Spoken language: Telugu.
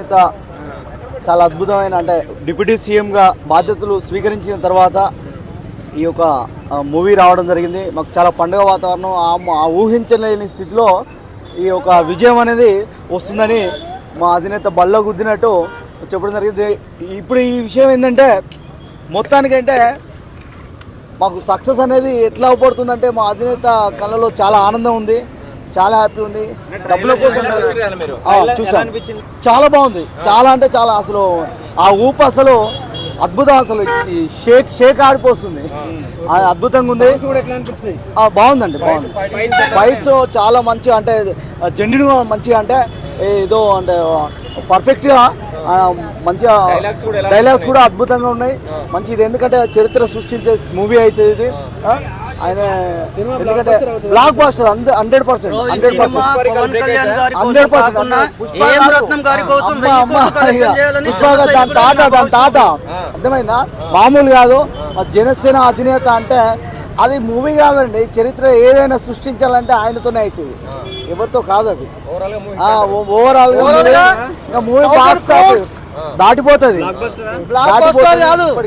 అధినేత చాలా అద్భుతమైన అంటే డిప్యూటీ సీఎంగా బాధ్యతలు స్వీకరించిన తర్వాత ఈ యొక్క మూవీ రావడం జరిగింది. మాకు చాలా పండుగ వాతావరణం, ఆ ఊహించలేని స్థితిలో ఈ యొక్క విజయం అనేది వస్తుందని మా అధినేత బల్ల గుద్దినట్టు చెప్పడం జరిగింది. ఇప్పుడు ఈ విషయం ఏంటంటే మొత్తానికంటే మాకు సక్సెస్ అనేది ఎట్లా అవపడుతుందంటే మా అధినేత కళ్ళలో చాలా ఆనందం ఉంది, చాలా హ్యాపీ ఉంది. డబ్బుల కోసం చూసాను, చాలా బాగుంది. చాలా అంటే చాలా అసలు ఆ ఊపు అసలు అద్భుతం, అసలు షేక్ ఆడిపోతుంది. అద్భుతంగా ఉంది, బాగుందండి, బాగుంది. ఫైట్స్ చాలా మంచిగా అంటే జెన్యున్గా మంచిగా అంటే ఏదో అంటే పర్ఫెక్ట్గా మంచిగా డైలాగ్స్ కూడా అద్భుతంగా ఉన్నాయి. మంచిది ఎందుకంటే చరిత్ర సృష్టించే మూవీ అయితే ఇది. ఆయన ఎందుకంటే బ్లాక్ బాస్టర్ 100%. దాని తాత అర్థమైందా, మామూలు కాదు. జనసేన అధినేత అంటే అది మూవీ కాదండి, చరిత్ర ఏదైనా సృష్టించాలంటే ఆయనతోనే అవుతుంది, ఎవరితో కాదు. అది ఓవరాల్ గా మూవీ దాటిపోతుంది.